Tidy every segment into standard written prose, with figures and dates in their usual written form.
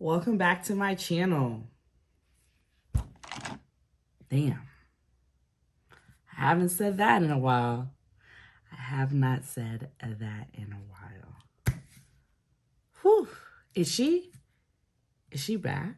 Welcome back to my channel. Damn. I haven't said that in a while. I have not said that in a while. Whew. Is she back?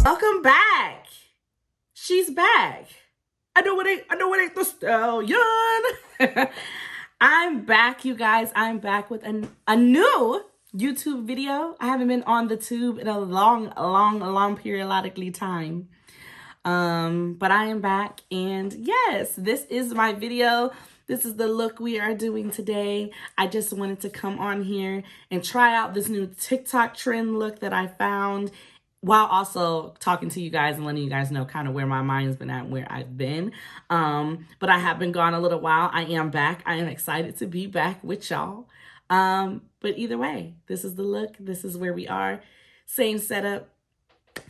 Welcome back. She's back. I know it ain't the stallion. I'm back, you guys. I'm back with a new YouTube video. I haven't been on the tube in a long periodically time. But I am back, and yes, this is my video. This is the look we are doing today. I just wanted to come on here and try out this new TikTok trend look that I found, while also talking to you guys and letting you guys know kind of where my mind's been at, where I've been. But I have been gone a little while. I am back. I am excited to be back with y'all. But either way, this is the look. This is where we are. Same setup,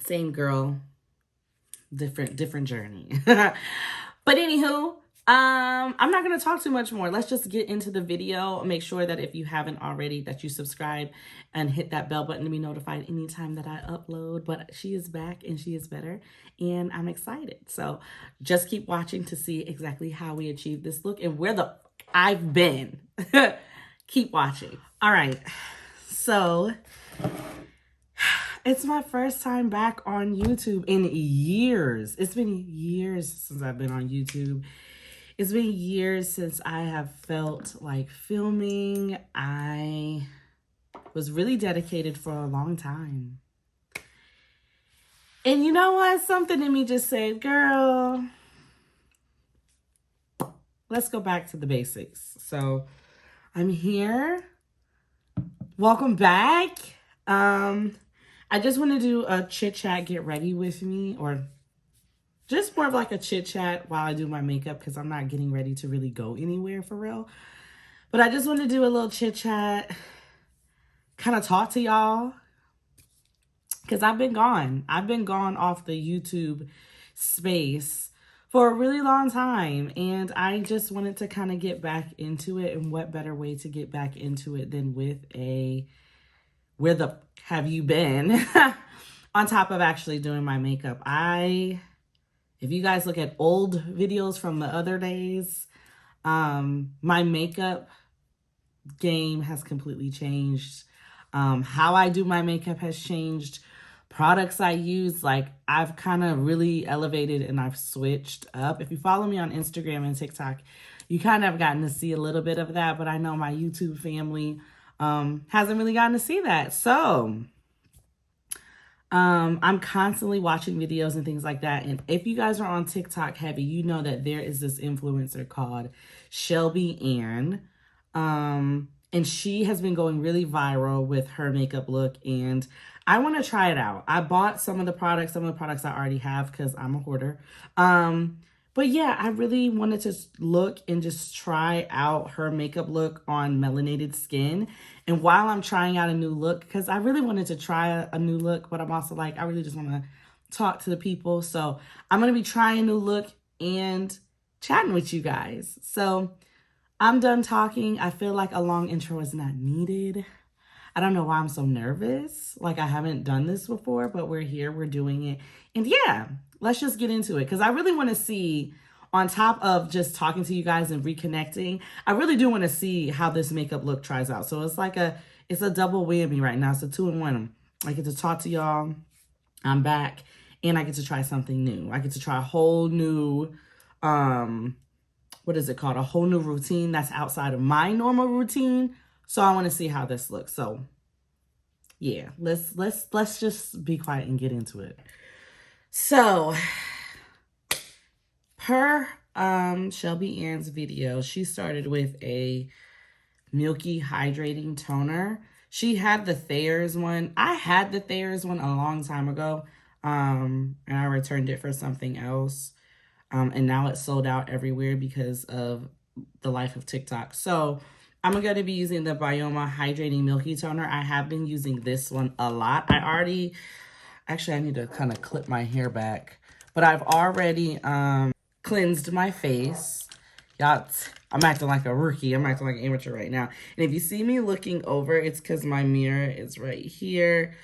same girl, different journey. But anywho, I'm not going to talk too much more. Let's just get into the video. Make sure that if you haven't already, that you subscribe and hit that bell button to be notified anytime that I upload. But she is back and she is better, and I'm excited. So just keep watching to see exactly how we achieve this look and where the I've been. Keep watching. All right. So it's my first time back on YouTube in years. It's been years since I've been on YouTube. It's been years since I have felt like filming. I was really dedicated for a long time. And you know what? Something in me just said, girl, let's go back to the basics. So I'm here. Welcome back. I just want to do a chit chat, get ready with me, or just more of like a chit chat while I do my makeup, because I'm not getting ready to really go anywhere for real. But I just want to do a little chit chat, kind of talk to y'all, because I've been gone. I've been gone off the YouTube space for a really long time, and I just wanted to kind of get back into it. And what better way to get back into it than with a where the have you been on top of actually doing my makeup. If you guys look at old videos from the other days, my makeup game has completely changed. How I do my makeup has changed. Products I use, like, I've kind of really elevated and I've switched up. If you follow me on Instagram and TikTok, you kind of have gotten to see a little bit of that, but I know my YouTube family hasn't really gotten to see that. So I'm constantly watching videos and things like that. And if you guys are on TikTok heavy, you know that there is this influencer called Shelby Ann. And she has been going really viral with her makeup look, and I want to try it out. I bought some of the products I already have because I'm a hoarder. But yeah, I really wanted to look and just try out her makeup look on melanated skin. And while I'm trying out a new look, because I really wanted to try a new look, but I'm also like, I really just want to talk to the people. So I'm going to be trying a new look and chatting with you guys. So I'm done talking. I feel like a long intro is not needed. I don't know why I'm so nervous. Like, I haven't done this before, but we're here, we're doing it. And yeah, let's just get into it, because I really want to see, on top of just talking to you guys and reconnecting, I really do want to see how this makeup look tries out. So it's like it's a double whammy right now. It's a 2-in-1. I get to talk to y'all, I'm back, and I get to try something new. I get to try a whole new, what is it called? A whole new routine that's outside of my normal routine. So I want to see how this looks. So yeah, let's just be quiet and get into it. So per Shelby Ann's video, she started with a milky hydrating toner. She had the Thayer's one. I had the Thayer's one a long time ago, and I returned it for something else. And now it's sold out everywhere because of the life of TikTok. So I'm going to be using the Bioma Hydrating Milky Toner. I have been using this one a lot. Actually, I need to kind of clip my hair back. But I've already cleansed my face. Y'all, I'm acting like a rookie. I'm acting like an amateur right now. And if you see me looking over, it's because my mirror is right here.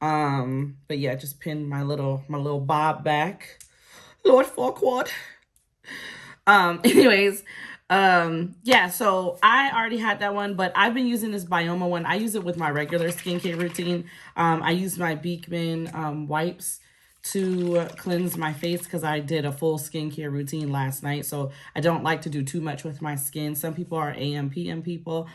But yeah, just pinned my little bob back. Lord Farquaad. Anyways, yeah, so I already had that one, but I've been using this Bioma one. I use it with my regular skincare routine. I use my Beekman wipes to cleanse my face because I did a full skincare routine last night. So I don't like to do too much with my skin. Some people are AM, PM people.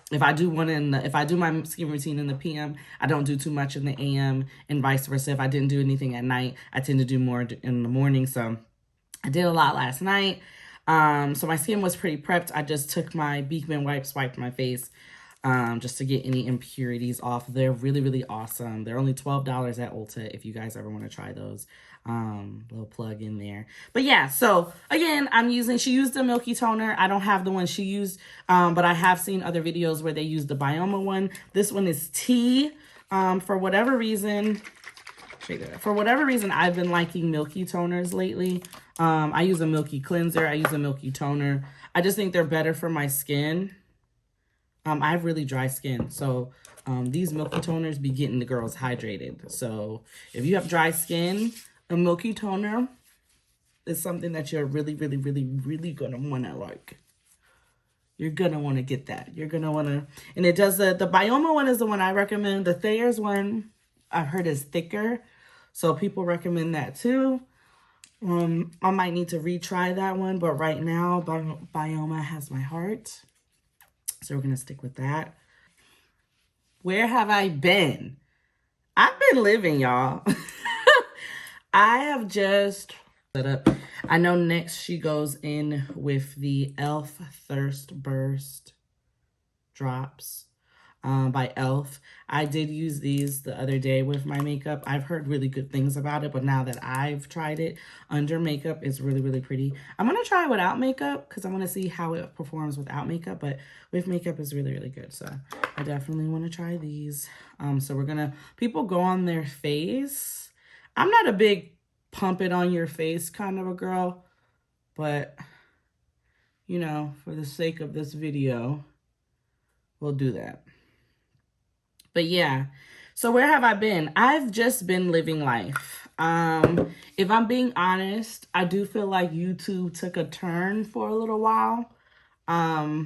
If I do my skin routine in the PM, I don't do too much in the AM, and vice versa. If I didn't do anything at night, I tend to do more in the morning. So I did a lot last night. So my skin was pretty prepped. I just took my Beekman wipes, wiped my face, just to get any impurities off. They're really, really awesome. They're only $12 at Ulta if you guys ever want to try those. Little plug in there. But yeah, so again, she used the Milky Toner. I don't have the one she used, but I have seen other videos where they use the Bioma one. This one is tea. For whatever reason, I've been liking Milky Toners lately. I use a Milky Cleanser. I use a Milky Toner. I just think they're better for my skin. I have really dry skin, so these Milky Toners be getting the girls hydrated. So if you have dry skin, a Milky Toner is something that you're really, really, really, really gonna wanna like. You're gonna wanna get that. You're gonna wanna, and it does the Bioma one is the one I recommend. The Thayer's one I've heard is thicker, so people recommend that too. I might need to retry that one, but right now Bioma has my heart, so we're gonna stick with that. Where have I been? I've been living, y'all. I have just set up. I know next she goes in with the e.l.f. Thirst Burst drops by e.l.f. I did use these the other day with my makeup. I've heard really good things about it, but now that I've tried it under makeup, it's really, really pretty. I'm going to try it without makeup because I want to see how it performs without makeup, but with makeup it's really, really good. So I definitely want to try these. So we're going to, people go on their face. I'm not a big pump it on your face kind of a girl, but you know, for the sake of this video, we'll do that. But yeah, so where have I been? I've just been living life. If I'm being honest, I do feel like YouTube took a turn for a little while. I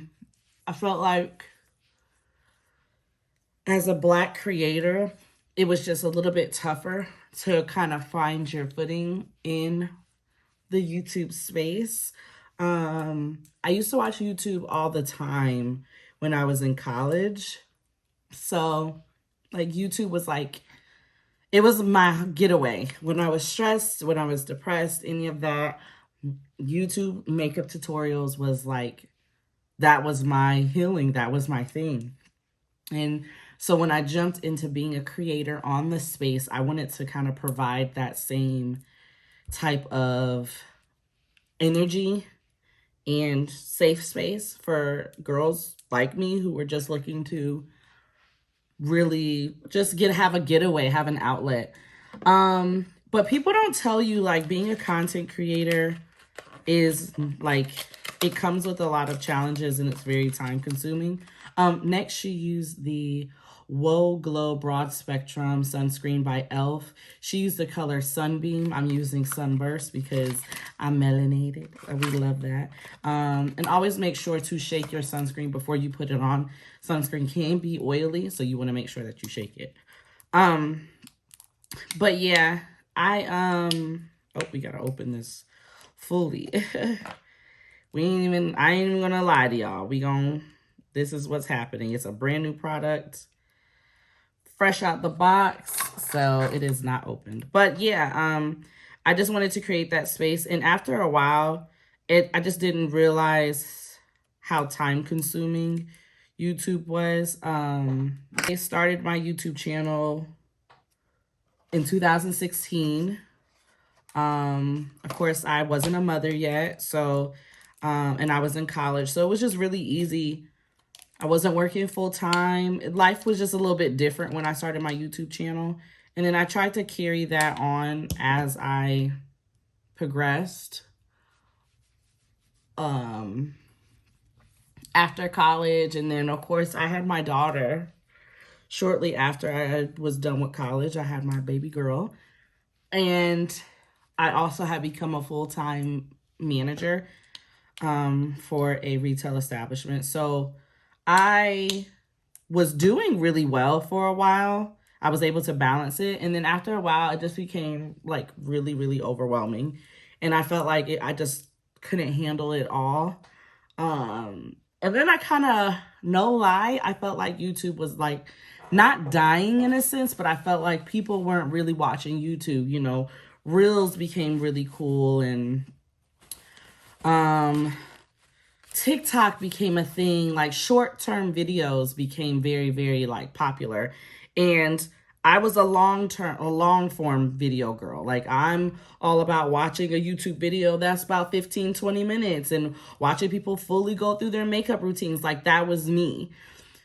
felt like as a Black creator, it was just a little bit tougher to kind of find your footing in the YouTube space. I used to watch YouTube all the time when I was in college. So like YouTube was like, it was my getaway. When I was stressed, when I was depressed, any of that, YouTube makeup tutorials was like, that was my healing. That was my thing. And so when I jumped into being a creator on the space, I wanted to kind of provide that same type of energy and safe space for girls like me who were just looking to really just have a getaway, have an outlet. But people don't tell you, like, being a content creator is like, it comes with a lot of challenges and it's very time consuming. Next, she used the Whoa Glow Broad Spectrum Sunscreen by e.l.f. She used the color Sunbeam. I'm using Sunburst because I'm melanated. We love that. And always make sure to shake your sunscreen before you put it on. Sunscreen can be oily, so you want to make sure that you shake it. But yeah, oh, we gotta open this fully. I ain't even gonna lie to y'all. This is what's happening. It's a brand new product, fresh out the box, so it is not opened. But yeah, I just wanted to create that space, and after a while, I just didn't realize how time consuming YouTube was. I started my YouTube channel in 2016. Of course, I wasn't a mother yet, so and I was in college. So it was just really easy. I wasn't working full time. Life was just a little bit different when I started my YouTube channel. And then I tried to carry that on as I progressed. After college, and then of course I had my daughter. Shortly after I was done with college, I had my baby girl. And I also had become a full-time manager for a retail establishment. So I was doing really well for a while. I was able to balance it. And then after a while, it just became like really, really overwhelming. And I felt like I just couldn't handle it all. And then I kind of, no lie, I felt like YouTube was like not dying in a sense, but I felt like people weren't really watching YouTube. You know, Reels became really cool, and TikTok became a thing. Like short-term videos became very, very like popular. And I was a long form video girl. Like I'm all about watching a YouTube video that's about 15, 20 minutes and watching people fully go through their makeup routines. Like that was me.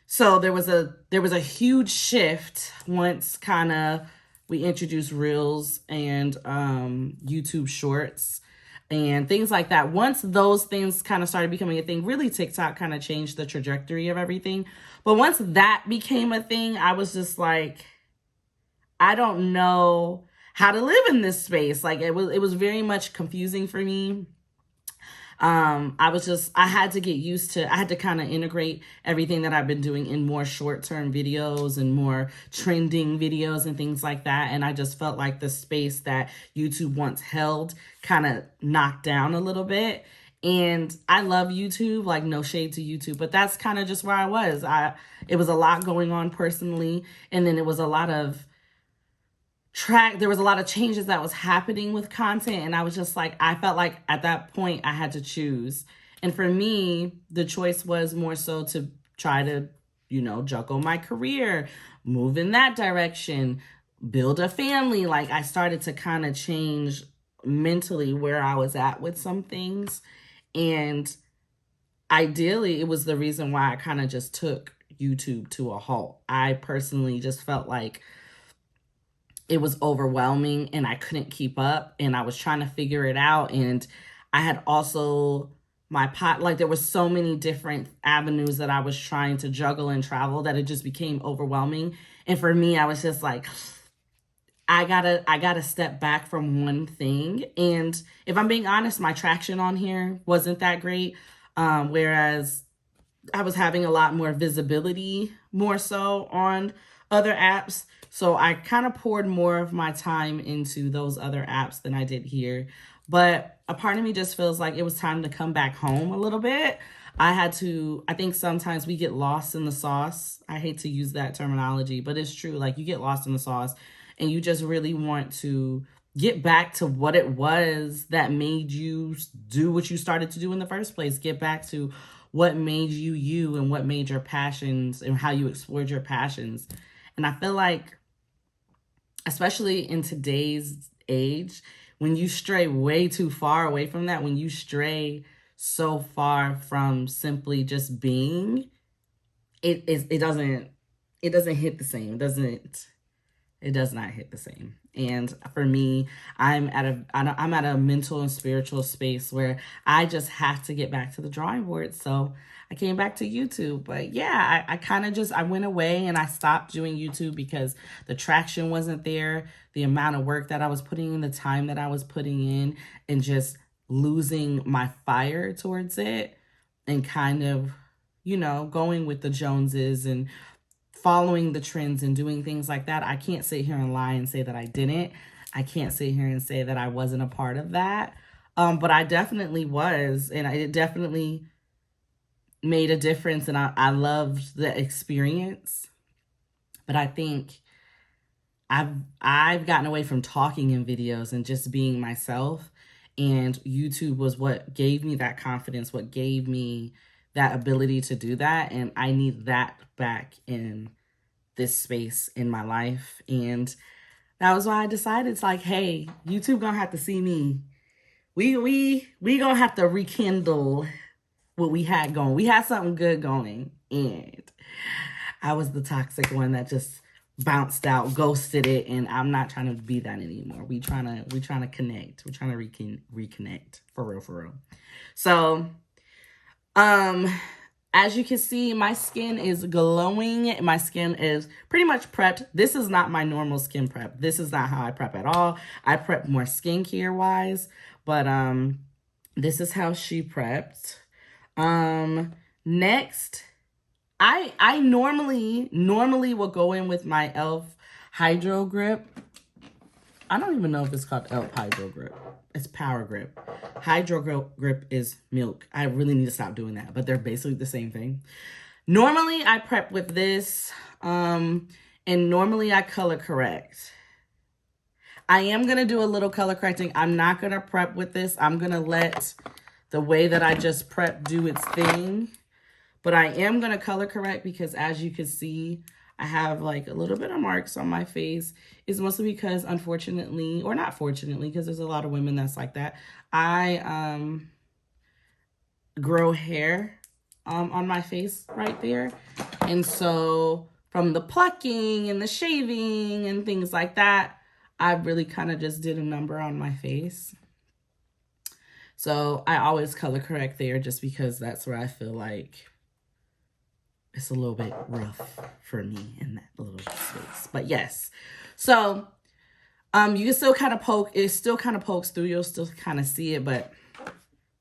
So there was a huge shift once kind of we introduced Reels and YouTube Shorts and things like that. Once those things kind of started becoming a thing, really TikTok kind of changed the trajectory of everything. But once that became a thing, I was just like, I don't know how to live in this space. Like it was very much confusing for me. I had to get used to, I had to kind of integrate everything that I've been doing in more short-term videos and more trending videos and things like that. And I just felt like the space that YouTube once held kind of knocked down a little bit. And I love YouTube, like no shade to YouTube, but that's kind of just where I was. It was a lot going on personally. And then it was a lot of there was a lot of changes that was happening with content, and I was just like, I felt like at that point I had to choose. And for me, the choice was more so to try to, juggle my career, move in that direction, build a family. Like I started to kind of change mentally where I was at with some things. And ideally, it was the reason why I kind of just took YouTube to a halt. I personally just felt like it was overwhelming and I couldn't keep up, and I was trying to figure it out. And I had also like there were so many different avenues that I was trying to juggle and travel that it just became overwhelming. And for me, I was just like, I gotta step back from one thing. And if I'm being honest, my traction on here wasn't that great. Whereas I was having a lot more visibility, more so on other apps. So I kind of poured more of my time into those other apps than I did here. But a part of me just feels like it was time to come back home a little bit. I think sometimes we get lost in the sauce. I hate to use that terminology, but it's true. Like you get lost in the sauce and you just really want to get back to what it was that made you do what you started to do in the first place. Get back to what made you you and what made your passions and how you explored your passions. And I feel like, especially in today's age, when you stray way too far away from that, when you stray so far from simply just being, it doesn't hit the same. It does not hit the same. And for me, I'm at a mental and spiritual space where I just have to get back to the drawing board. So I came back to YouTube. But yeah, I kind of I went away and I stopped doing YouTube because the traction wasn't there. The amount of work that I was putting in, the time that I was putting in, and just losing my fire towards it, and kind of, going with the Joneses and following the trends and doing things like that. I can't sit here and lie and say that I didn't. I can't sit here and say that I wasn't a part of that. But I definitely was, and it definitely made a difference, and I loved the experience. But I think I've gotten away from talking in videos and just being myself, and YouTube was what gave me that confidence, what gave me that ability to do that, and I need that back in this space in my life. And that was why I decided, it's like, hey, YouTube gonna have to see me we gonna have to rekindle what we had going. We had something good going, and I was the toxic one that just bounced out, ghosted it, and I'm not trying to be that anymore. We trying to connect. We're trying to reconnect for real. So, as you can see, my skin is glowing. My skin is pretty much prepped. This is not my normal skin prep. This is not how I prep at all. I prep more skincare wise, but this is how she prepped. Next, I normally will go in with my e.l.f. Hydro Grip. I don't even know if it's called e.l.f. Hydro Grip. It's Power Grip. Hydro Grip is milk. I really need to stop doing that, but they're basically the same thing. Normally, I prep with this, and normally I color correct. I am going to do a little color correcting. I'm not going to prep with this. I'm going to let the way that I just prepped do its thing. But I am going to color correct because, as you can see, I have like a little bit of marks on my face. It's mostly because, unfortunately, or not fortunately, because there's a lot of women that's like that, I grow hair on my face right there. And so from the plucking and the shaving and things like that, I really kind of just did a number on my face. So I always color correct there just because that's where I feel like it's a little bit rough for me in that little space. But yes. So you can still kind of poke. It still kind of pokes through. You'll still kind of see it, but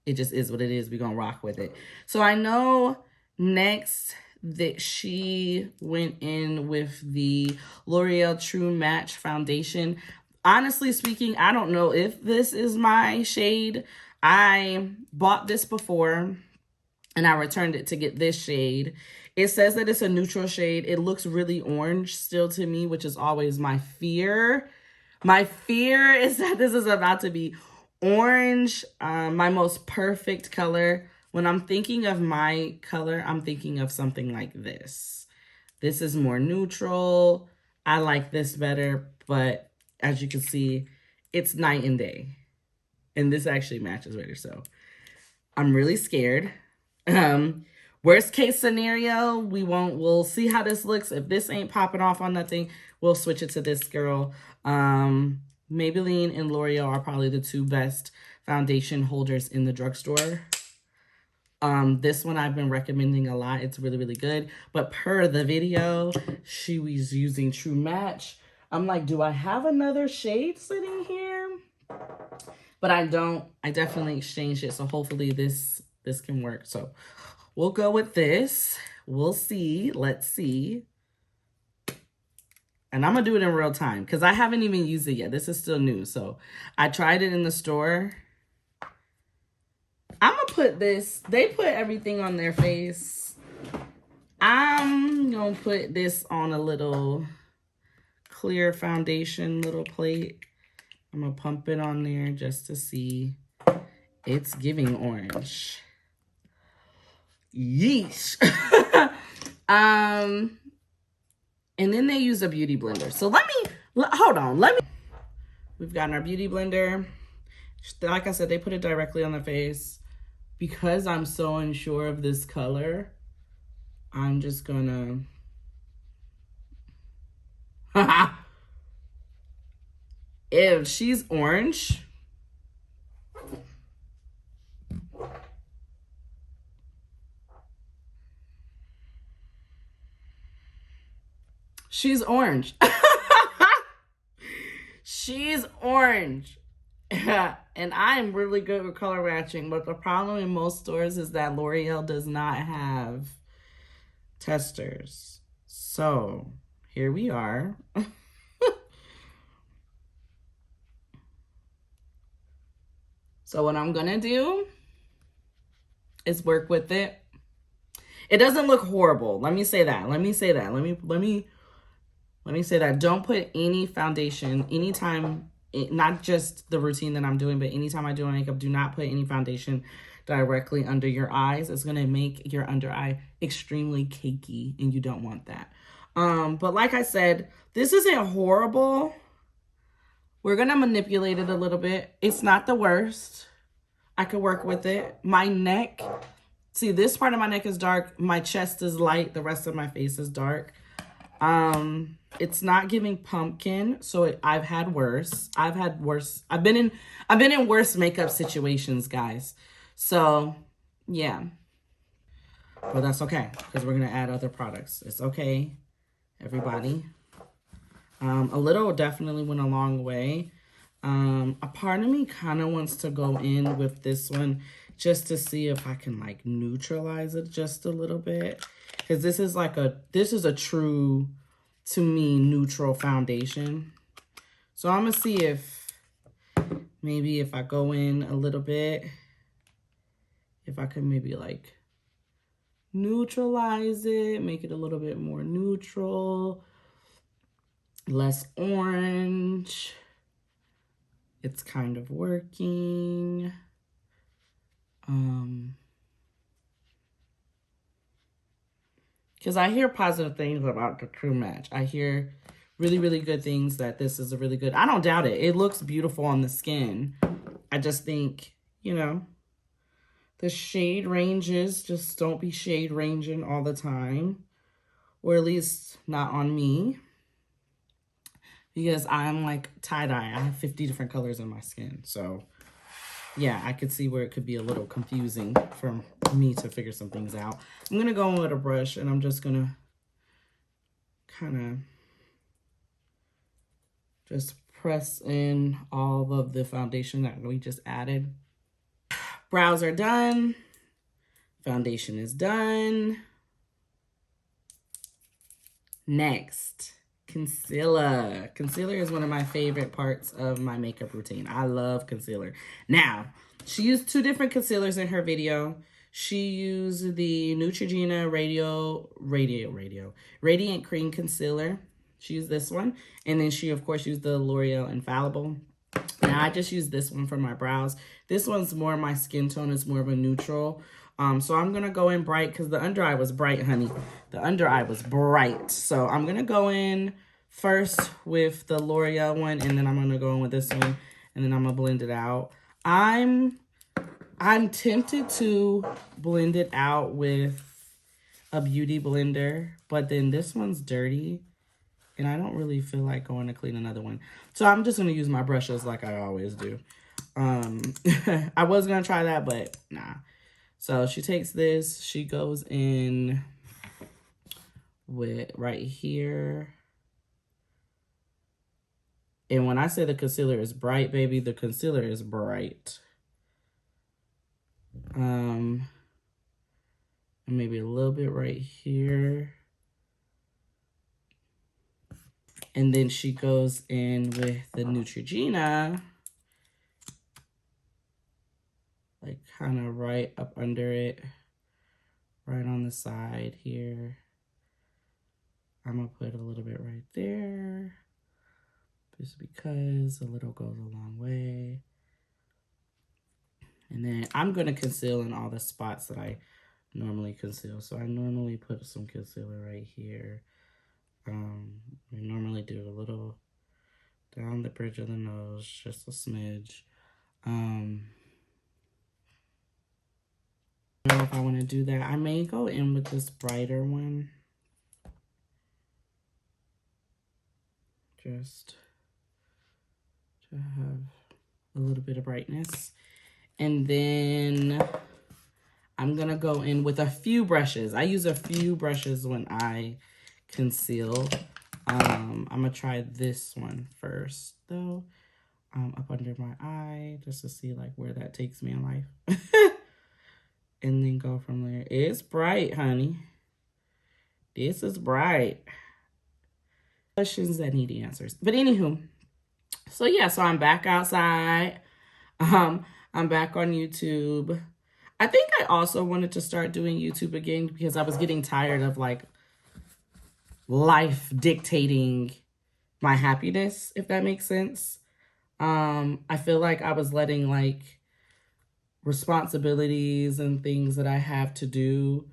it just is what it is. We're going to rock with it. So I know next that she went in with the L'Oreal True Match Foundation. Honestly speaking, I don't know if this is my shade. I bought this before and I returned it to get this shade. It says that it's a neutral shade. It looks really orange still to me, which is always my fear. My fear is that this is about to be orange, my most perfect color. When I'm thinking of my color, I'm thinking of something like this. This is more neutral. I like this better, but as you can see, it's night and day. And this actually matches better, so I'm really scared. Worst case scenario, we'll see how this looks. If this ain't popping off on nothing, we'll switch it to this girl. Maybelline and L'Oreal are probably the two best foundation holders in the drugstore. This one I've been recommending a lot. It's really, really good. But per the video, she was using True Match. I'm like, do I have another shade sitting here? But I don't. I definitely exchanged it. So hopefully this can work. So we'll go with this. We'll see. Let's see. And I'm going to do it in real time because I haven't even used it yet. This is still new. So I tried it in the store. I'm going to put this. They put everything on their face. I'm going to put this on a little clear foundation little plate. I'm going to pump it on there just to see. It's giving orange. Yeesh. And then they use a beauty blender. So hold on. We've got our beauty blender. Like I said, they put it directly on the face. Because I'm so unsure of this color, I'm just gonna... Ew, she's orange. She's orange. She's orange. And I'm really good with color matching, but the problem in most stores is that L'Oreal does not have testers. So here we are. So what I'm gonna do is work with it. It doesn't look horrible. Let me say that. Let me say that. Don't put any foundation anytime. Not just the routine that I'm doing, but anytime I do my makeup, do not put any foundation directly under your eyes. It's going to make your under eye extremely cakey, and you don't want that. But like I said, this isn't horrible. We're going to manipulate it a little bit. It's not the worst. I could work with it. My neck, see, this part of my neck is dark. My chest is light. The rest of my face is dark. It's not giving pumpkin, so I've had worse. I've been in worse makeup situations, guys. So, yeah. But that's okay, because we're gonna add other products. It's okay, everybody. A little definitely went a long way. A part of me kind of wants to go in with this one just to see if I can like neutralize it just a little bit. Because this is a true, to me, neutral foundation. So I'm going to see if maybe if I go in a little bit, if I can maybe like neutralize it, make it a little bit more neutral, less orange. It's kind of working. Because I hear positive things about the True Match. I hear really, really good things that this is a really good. I don't doubt it. It looks beautiful on the skin. I just think, you know, the shade ranges, just don't be shade ranging all the time. Or at least not on me. Because I'm like tie-dye. I have 50 different colors in my skin. So, yeah, I could see where it could be a little confusing for me to figure some things out. I'm going to go in with a brush, and I'm just going to kind of just press in all of the foundation that we just added. Brows are done. Foundation is done. Next, concealer. Concealer is one of my favorite parts of my makeup routine. I love concealer. Now, she used 2 different concealers in her video. She used the Neutrogena Radiant Cream Concealer. She used this one. And then she, of course, used the L'Oreal Infallible. Now, I just used this one for my brows. This one's more my skin tone. It's more of a neutral. So I'm going to go in bright because the under eye was bright, honey. The under eye was bright. So I'm going to go in first with the L'Oreal one, and then I'm going to go in with this one, and then I'm going to blend it out. I'm tempted to blend it out with a beauty blender, but then this one's dirty, and I don't really feel like going to clean another one. So I'm just going to use my brushes like I always do. I was going to try that, but nah. So she takes this, she goes in with right here. And when I say the concealer is bright, baby, the concealer is bright. And maybe a little bit right here. And then she goes in with the Neutrogena. Like kind of right up under it, right on the side here. I'm gonna put a little bit right there, just because a little goes a long way. And then I'm gonna conceal in all the spots that I normally conceal. So I normally put some concealer right here. We normally do a little down the bridge of the nose, just a smidge. I don't know if I want to do that. I may go in with this brighter one. Just to have a little bit of brightness. And then I'm going to go in with a few brushes. I use a few brushes when I conceal. I'm going to try this one first, though. Up under my eye, just to see like where that takes me in life. And then go from there. It's bright, honey. This is bright. Questions that need answers. But anywho, so yeah, so I'm back outside. I'm back on YouTube. I think I also wanted to start doing YouTube again because I was getting tired of like life dictating my happiness, if that makes sense. I feel like I was letting like responsibilities and things that I have to do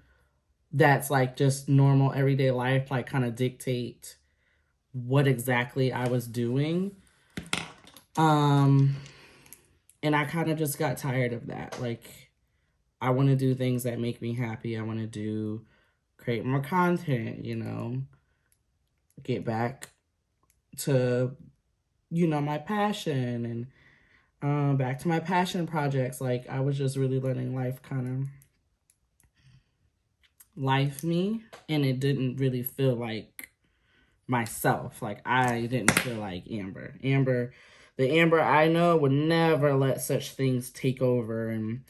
that's like just normal everyday life, like kind of dictate what exactly I was doing. And I kind of just got tired of that. Like, I want to do things that make me happy. I want to create more content, you know, get back to, you know, my passion and back to my passion projects. Like, I was just really letting life kind of life me, and it didn't really feel like myself. Like, I didn't feel like Amber. The Amber I know would never let such things take over and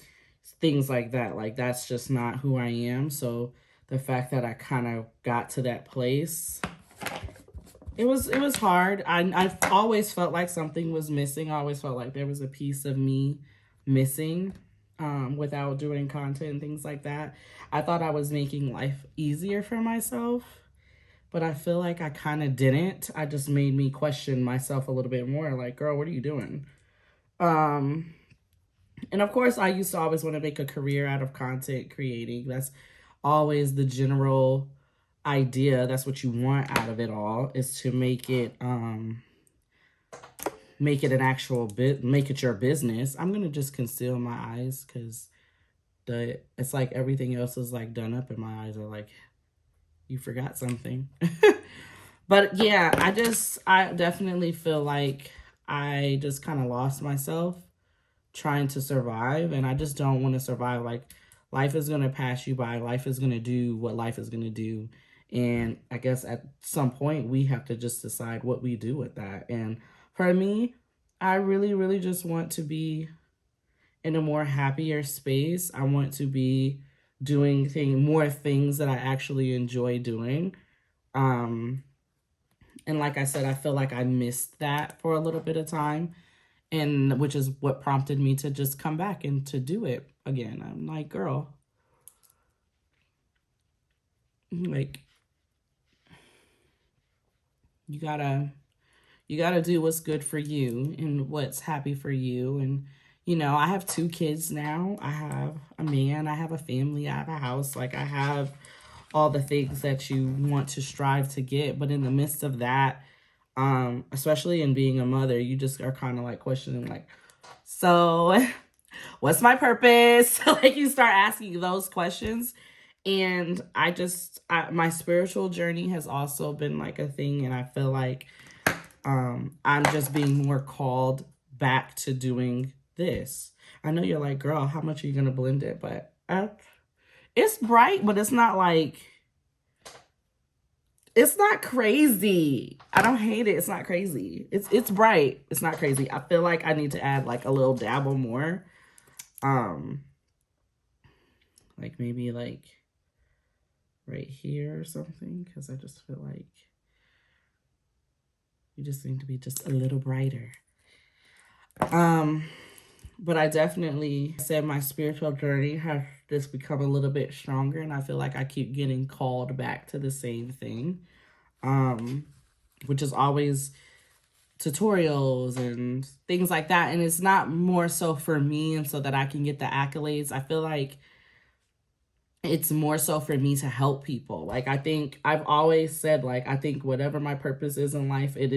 things like that. Like, that's just not who I am. So the fact that I kind of got to that place, it was hard. I've always felt like something was missing. I always felt like there was a piece of me missing without doing content and things like that. I thought I was making life easier for myself, but I feel like I kind of didn't. I just made me question myself a little bit more. Like, girl, what are you doing? And of course, I used to always want to make a career out of content creating. That's always the general idea. That's what you want out of it all, is to make it an actual bit, make it your business. I'm gonna just conceal my eyes because it's like everything else is like done up, and my eyes are like, you forgot something. But yeah, I definitely feel like I just kind of lost myself trying to survive, and I just don't want to survive. Like, life is going to pass you by. Life is going to do what life is going to do. And I guess at some point we have to just decide what we do with that. And for me, I really, really just want to be in a more happier space. I want to be doing more things that I actually enjoy doing. And like I said, I feel like I missed that for a little bit of time, and which is what prompted me to just come back and to do it again. I'm like, girl, like, you gotta do what's good for you and what's happy for you. And, you know, I have 2 kids now. I have a man, I have a family, I have a house. Like, I have all the things that you want to strive to get. But in the midst of that, especially in being a mother, you just are kind of like questioning, like, so what's my purpose? Like, you start asking those questions. And my spiritual journey has also been like a thing. And I feel like I'm just being more called back to doing this. I know you're like, girl, how much are you going to blend it? But it's bright, but it's not like, it's not crazy. I don't hate it. It's not crazy. It's bright. It's not crazy. I feel like I need to add like a little dabble more. Like maybe like right here or something, because I just feel like you just need to be just a little brighter. But I definitely said my spiritual journey has just become a little bit stronger, and I feel like I keep getting called back to the same thing, which is always tutorials and things like that. And it's not more so for me and so that I can get the accolades. I feel like it's more so for me to help people. Like, I think I've always said, like, I think whatever my purpose is in life, it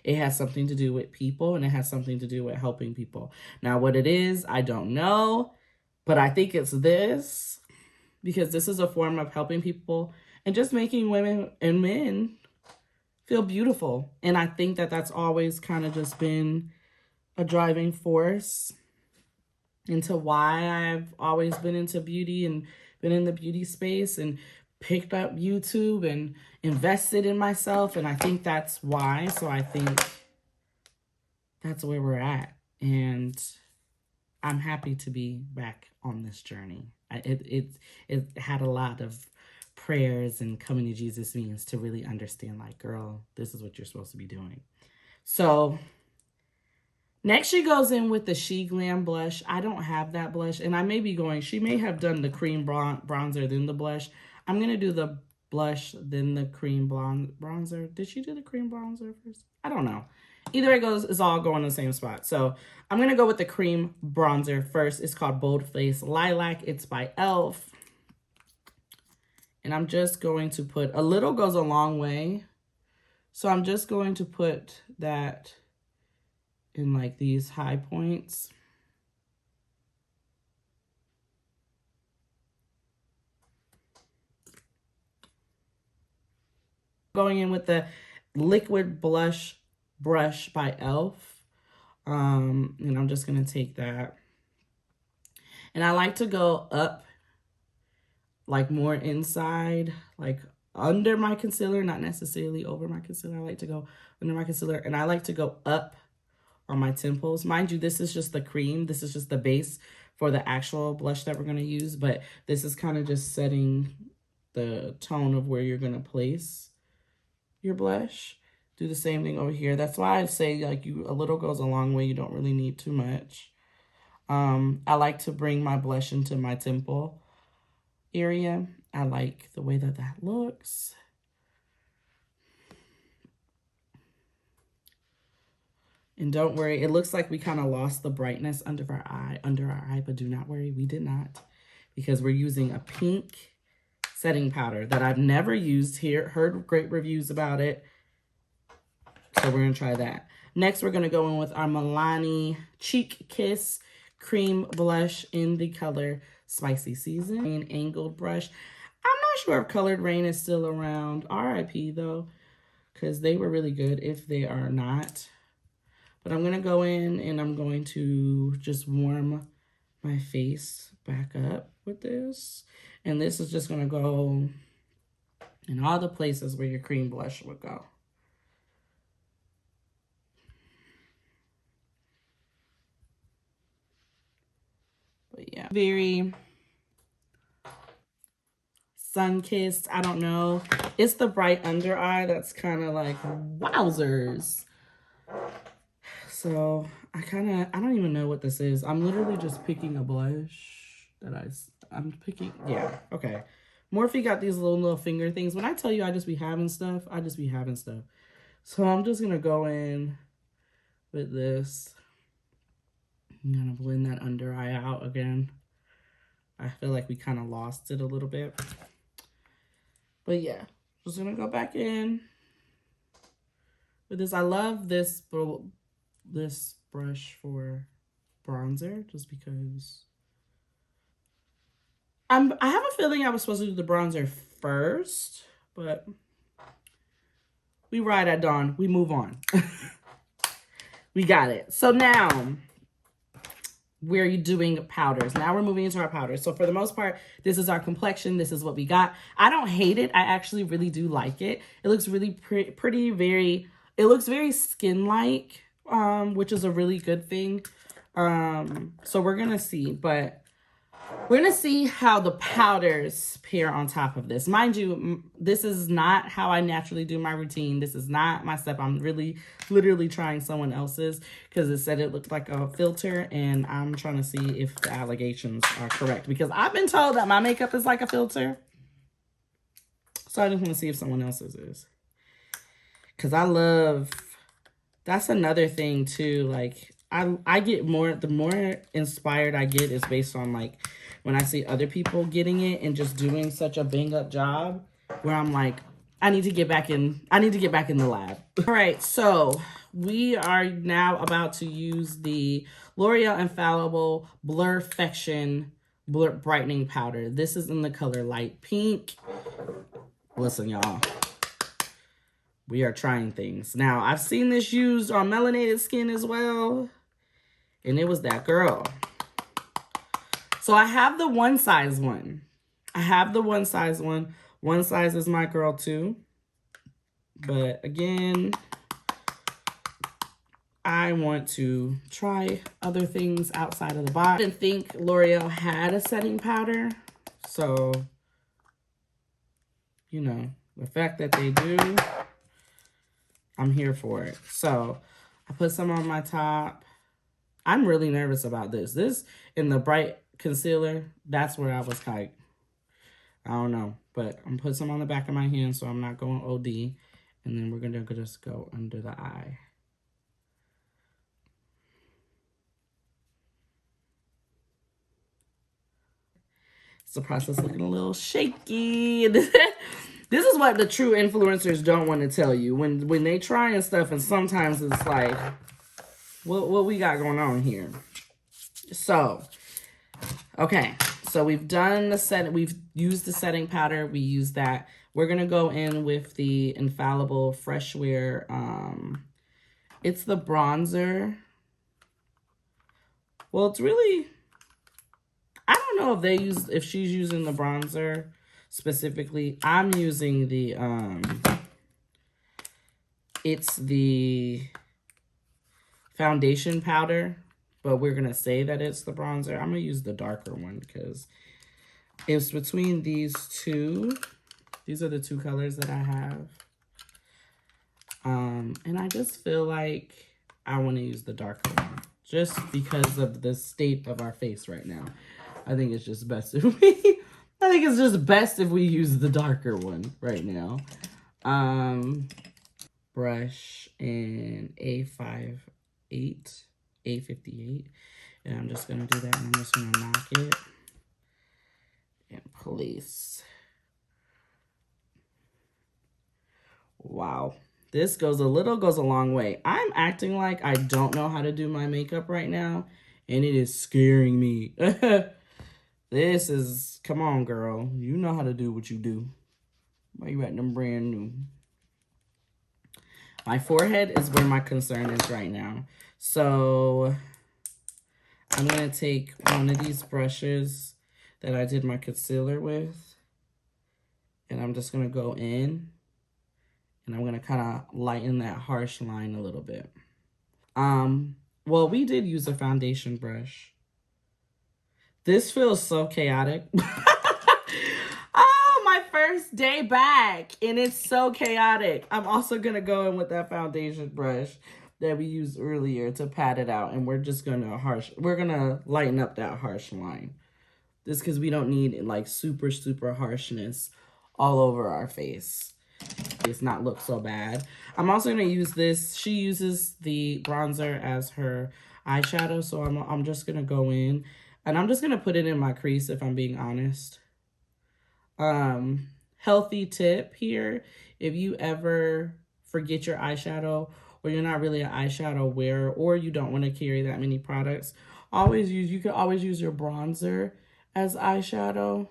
has something to do with people, and it has something to do with helping people. Now, what it is, I don't know, but I think it's this, because this is a form of helping people and just making women and men feel beautiful. And I think that that's always kind of just been a driving force into why I've always been into beauty and been in the beauty space and picked up YouTube and invested in myself. And I think that's why. So I think that's where we're at. And I'm happy to be back on this journey. It had a lot of prayers and coming to Jesus means to really understand, like, girl, this is what you're supposed to be doing. So next, she goes in with the She Glam blush. I don't have that blush, and I may be going, she may have done the cream bronzer, then the blush. I'm going to do the blush, then the cream bronzer. Did she do the cream bronzer first? I don't know. Either way it goes, it's all going in the same spot. So I'm going to go with the cream bronzer first. It's called Bold Face Lilac. It's by e.l.f. And I'm just going to put, a little goes a long way. So I'm just going to put that in like these high points. going in with the Liquid Blush Brush by e.l.f. And I'm just going to take that. And I like to go up, like more inside, like under my concealer, not necessarily over my concealer. I like to go under my concealer, and I like to go up on my temples. Mind you, this is just the cream. This is just the base for the actual blush that we're going to use, but this is kind of just setting the tone of where you're going to place your blush. Do the same thing over here. That's why I say like a little goes a long way. You don't really need too much. I like to bring my blush into my temple area. I like the way that that looks. And don't worry, it looks like we kind of lost the brightness under our eye, but do not worry, we did not, because we're using a pink setting powder that I've never used here. Heard great reviews about it. So we're gonna try that. Next, we're gonna go in with our Milani Cheek Kiss Cream Blush in the color Spicy Season. An angled brush. I'm not sure if Colored Rain is still around. RIP though, because they were really good if they are not. But I'm gonna go in and I'm going to just warm my face back up with this. And this is just gonna go in all the places where your cream blush would go. But yeah, very sun-kissed. I don't know. It's the bright under eye that's kind of like wowzers. So I don't even know what this is. I'm literally just picking a blush that I'm picking. Yeah, okay. Morphe got these little finger things. When I tell you I just be having stuff, I just be having stuff. So I'm just going to go in with this. I'm going to blend that under eye out again. I feel like we kind of lost it a little bit. But yeah, just going to go back in with this. I love this brush for bronzer just because I have a feeling I was supposed to do the bronzer first, but we ride at dawn. We move on. We got it. So now we're doing powders. Now we're moving into our powders. So for the most part, this is our complexion. This is what we got. I don't hate it. I actually really do like it. It looks really pretty, it looks very skin-like, which is a really good thing. So we're going to see, but we're going to see how the powders pair on top of this. Mind you, this is not how I naturally do my routine. This is not my step. I'm really literally trying someone else's because it said it looked like a filter, and I'm trying to see if the allegations are correct because I've been told that my makeup is like a filter. So I just want to see if someone else's is. Because that's another thing too. Like I get the more inspired I get is based on like when I see other people getting it and just doing such a bang up job where I'm like, I need to get back in the lab. All right, so we are now about to use the L'Oreal Infallible Blurfection Brightening Powder. This is in the color light pink. Listen, y'all. We are trying things. Now, I've seen this used on melanated skin as well. And it was that girl. So I have the one size one. One size is my girl too. But again, I want to try other things outside of the box. I didn't think L'Oreal had a setting powder. So, you know, the fact that they do, I'm here for it. So I put some on my top. I'm really nervous about this. This in the bright concealer, that's where I was like, I don't know. But I'm putting some on the back of my hand so I'm not going OD. And then we're going to just go under the eye. It's the process looking a little shaky. This is what the true influencers don't want to tell you. When they try and stuff, and sometimes it's like, what we got going on here? So, okay. So we've done the set. We've used the setting powder. We use that. We're going to go in with the Infallible Fresh Wear. It's the bronzer. Well, it's really, I don't know if she's using the bronzer specifically. I'm using the, it's the foundation powder, but we're going to say that it's the bronzer. I'm going to use the darker one because it's between these two. These are the two colors that I have. And I just feel like I want to use the darker one just because of the state of our face right now. I think it's just best if we, I think it's just best if we use the darker one right now. Brush in A58, and I'm just going to do that, and I'm just going to knock it in place. Wow. This goes a long way. I'm acting like I don't know how to do my makeup right now, and it is scaring me. This is, come on, girl. You know how to do what you do. Why you acting brand new? My forehead is where my concern is right now. So I'm going to take one of these brushes that I did my concealer with, and I'm just going to go in, and I'm going to kind of lighten that harsh line a little bit. Well, we did use a foundation brush. This feels so chaotic. Oh, my first day back, and it's so chaotic. I'm also going to go in with that foundation brush that we used earlier to pat it out, and we're just going to lighten up that harsh line. Just because we don't need like super, super harshness all over our face. It's not look so bad. I'm also going to use this. She uses the bronzer as her eyeshadow, so I'm just going to go in, and I'm just going to put it in my crease if I'm being honest. Healthy tip here, if you ever forget your eyeshadow, or you're not really an eyeshadow wearer, or you don't want to carry that many products, you can always use your bronzer as eyeshadow.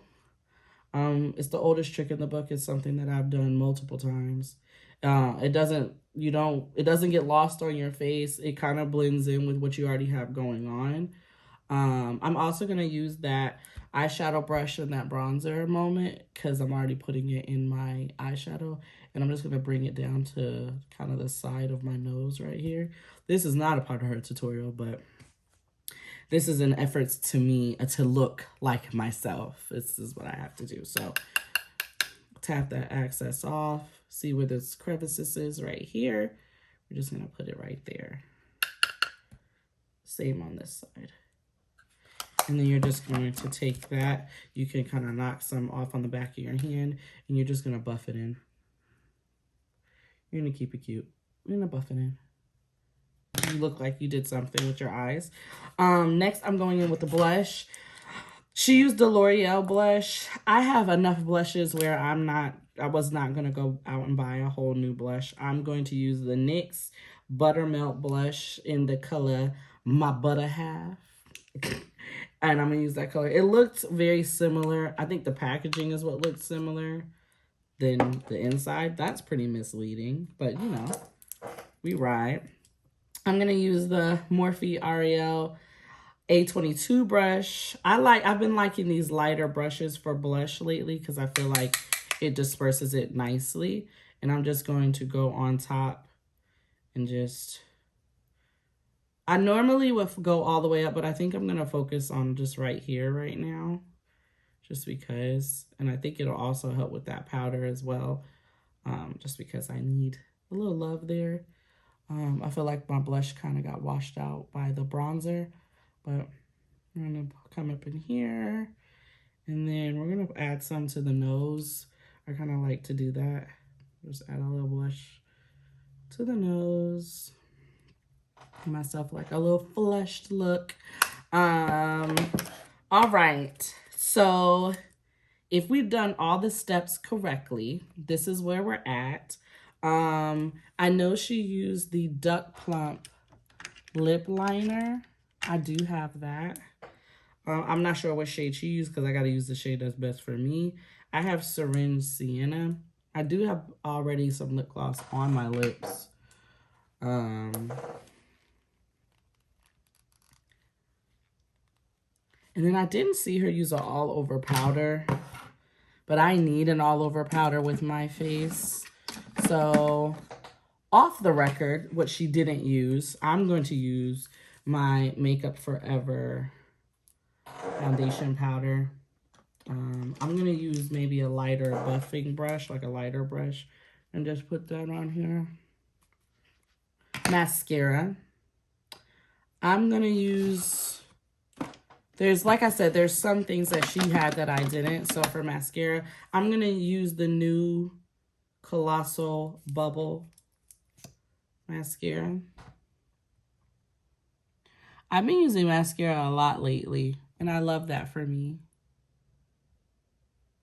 It's the oldest trick in the book. It's something that I've done multiple times. It doesn't get lost on your face. It kind of blends in with what you already have going on. I'm also going to use that eyeshadow brush in that bronzer moment because I'm already putting it in my eyeshadow, and I'm just going to bring it down to kind of the side of my nose right here. This is not a part of her tutorial, but this is an effort to me to look like myself. This is what I have to do. So tap that excess off. See where this crevices is right here. We're just going to put it right there. Same on this side. And then you're just going to take that. You can kind of knock some off on the back of your hand, and you're just going to buff it in. You're going to keep it cute. You're going to buff it in. You look like you did something with your eyes. Next, I'm going in with the blush. She used the L'Oreal blush. I have enough blushes where I was not going to go out and buy a whole new blush. I'm going to use the NYX Buttermelt blush in the color My Butter Half. And I'm going to use that color. It looked very similar. I think the packaging is what looks similar than the inside. That's pretty misleading, but you know, we ride. I'm going to use the Morphe Ariel A22 brush. I've been liking these lighter brushes for blush lately because I feel like it disperses it nicely. And I'm just going to go on top and just... I normally would go all the way up, but I think I'm going to focus on just right here right now. Just because. And I think it'll also help with that powder as well. Just because I need a little love there. I feel like my blush kind of got washed out by the bronzer. But I'm going to come up in here. And then we're going to add some to the nose. I kind of like to do that. Just add a little blush to the nose. Myself like a little flushed look. All right, so if we've done all the steps correctly, this is where we're at. I know she used the Duck Plump lip liner. I do have that. I'm not sure what shade she used because I got to use the shade that's best for me. I have Syringe Sienna. I do have already some lip gloss on my lips. And then I didn't see her use an all-over powder, but I need an all-over powder with my face. So, off the record, what she didn't use, I'm going to use my Makeup Forever foundation powder. I'm going to use maybe a lighter buffing brush, like a lighter brush, and just put that on here. Mascara. I'm going to use, like I said, there's some things that she had that I didn't. So for mascara, I'm going to use the new Colossal Bubble mascara. I've been using mascara a lot lately, and I love that for me.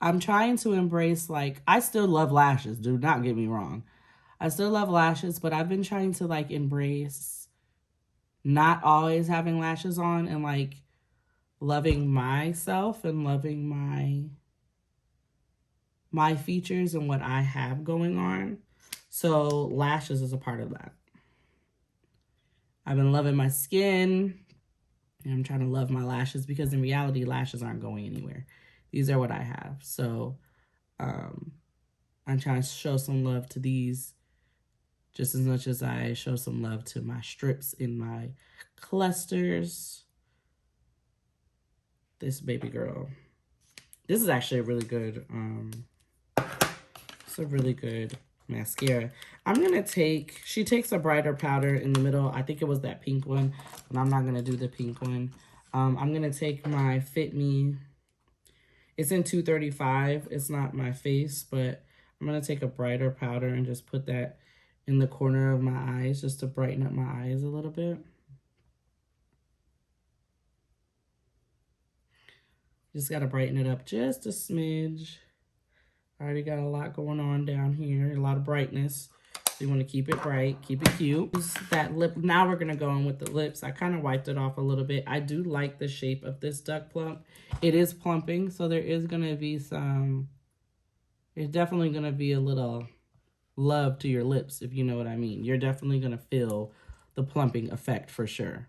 I'm trying to embrace, like, I still love lashes. Do not get me wrong. I still love lashes, but I've been trying to, like, embrace not always having lashes on and, like, loving myself and loving my features and what I have going on. So lashes is a part of that. I've been loving my skin, and I'm trying to love my lashes because in reality, lashes aren't going anywhere. These are what I have. So I'm trying to show some love to these just as much as I show some love to my strips in my clusters. This baby girl. This is actually a really good, it's a really good mascara. I'm going to take, she takes a brighter powder in the middle. I think it was that pink one, but I'm not going to do the pink one. I'm going to take my Fit Me. It's in 235. It's not my face, but I'm going to take a brighter powder and just put that in the corner of my eyes just to brighten up my eyes a little bit. Just got to brighten it up just a smidge. I already got a lot going on down here, a lot of brightness. So you want to keep it bright, keep it cute. Use that lip. Now we're going to go in with the lips. I kind of wiped it off a little bit. I do like the shape of this duck plump. It is plumping, so there is going to be some, there's definitely going to be a little love to your lips, if you know what I mean. You're definitely going to feel the plumping effect for sure.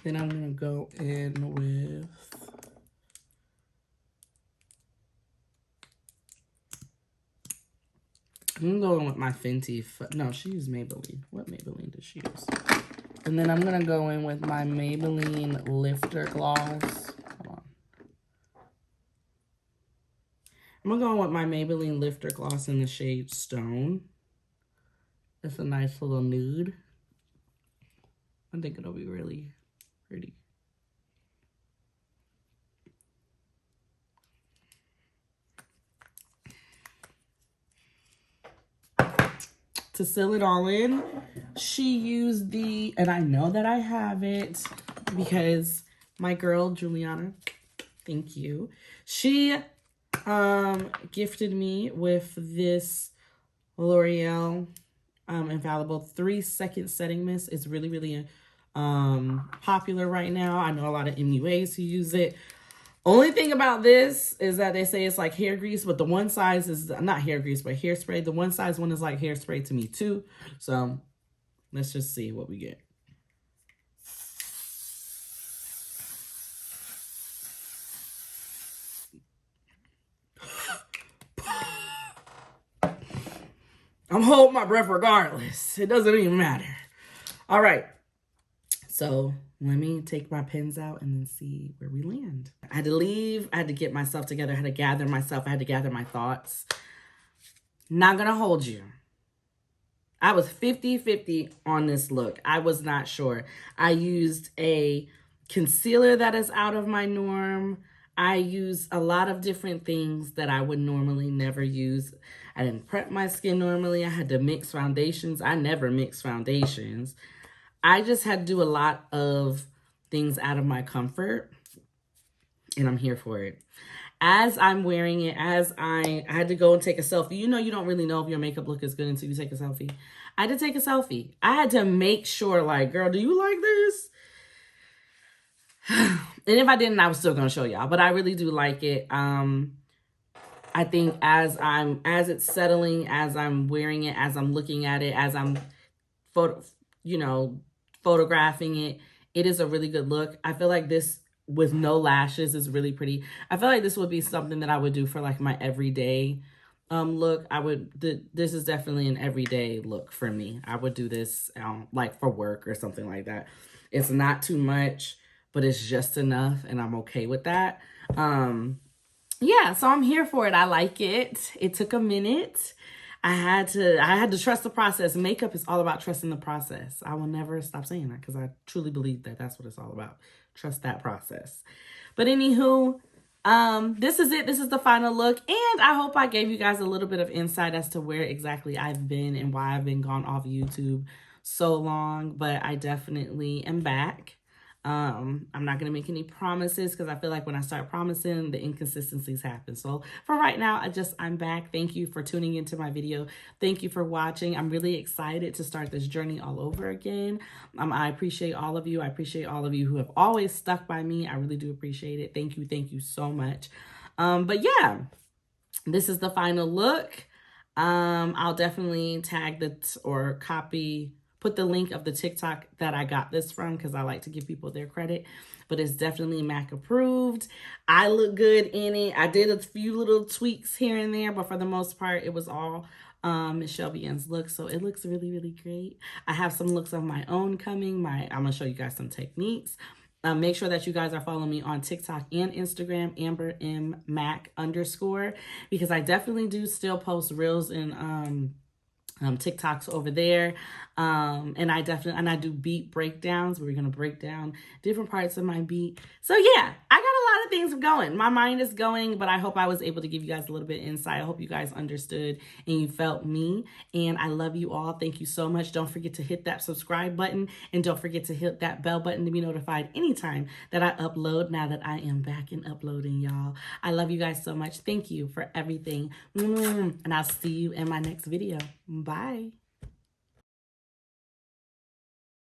Then I'm going to go in with, I'm going with my Fenty. No, she used Maybelline. What Maybelline did she use? And then I'm going to go in with my Maybelline Lifter Gloss. Hold on. I'm going to go in with my Maybelline Lifter Gloss in the shade Stone. It's a nice little nude. I think it'll be really pretty. To seal it all in, she used the, and I know that I have it because my girl Juliana, thank you, she gifted me with this L'Oreal Infallible 3-second setting mist. It's really, really popular right now. I know a lot of MUAs who use it. Only thing about this is that they say it's like hair grease, but the one size is not hair grease, but hairspray. The one size one is like hairspray to me too. So let's just see what we get. I'm holding my breath regardless. It doesn't even matter. All right. So let me take my pens out and then see where we land. I had to leave. I had to get myself together. I had to gather myself. I had to gather my thoughts. Not going to hold you. I was 50-50 on this look. I was not sure. I used a concealer that is out of my norm. I use a lot of different things that I would normally never use. I didn't prep my skin normally. I had to mix foundations. I never mix foundations. I just had to do a lot of things out of my comfort, and I'm here for it. as I'm wearing it, as I had to go and take a selfie. You know, you don't really know if your makeup look is good until you take a selfie. I had to take a selfie. I had to make sure, like, girl, do you like this? And if I didn't, I was still gonna show y'all. But I really do like it. I think as it's settling, as I'm wearing it, as I'm looking at it, as I'm photographing it, it is a really good look. I feel like this with no lashes is really pretty. I feel like this would be something that I would do for like my everyday look. This is definitely an everyday look for me. I would do this like for work or something like that. It's not too much, but it's just enough, and I'm okay with that. Yeah, so I'm here for it. I like it. It took a minute. I had to trust the process. Makeup is all about trusting the process. I will never stop saying that because I truly believe that that's what it's all about. Trust that process. But anywho, this is it. This is the final look. And I hope I gave you guys a little bit of insight as to where exactly I've been and why I've been gone off YouTube so long. But I definitely am back. I'm not going to make any promises because I feel like when I start promising, the inconsistencies happen. So for right now, I'm back. Thank you for tuning into my video. Thank you for watching. I'm really excited to start this journey all over again. I appreciate all of you. I appreciate all of you who have always stuck by me. I really do appreciate it. Thank you. Thank you so much. But yeah, this is the final look. I'll definitely tag put the link of the TikTok that I got this from because I like to give people their credit, but it's definitely MAC approved. I look good in it. I did a few little tweaks here and there, but for the most part, it was all Miss Shelby Ann's look. So it looks really, really great. I have some looks of my own coming. I'm going to show you guys some techniques. Make sure that you guys are following me on TikTok and Instagram, Amber M Mac _, because I definitely do still post reels and TikToks over there. And I do beat breakdowns. We're going to break down different parts of my beat. So yeah, I got a lot of things going. My mind is going, but I hope I was able to give you guys a little bit of insight. I hope you guys understood and you felt me. And I love you all. Thank you so much. Don't forget to hit that subscribe button and don't forget to hit that bell button to be notified anytime that I upload now that I am back and uploading, y'all. I love you guys so much. Thank you for everything. And I'll see you in my next video. Bye.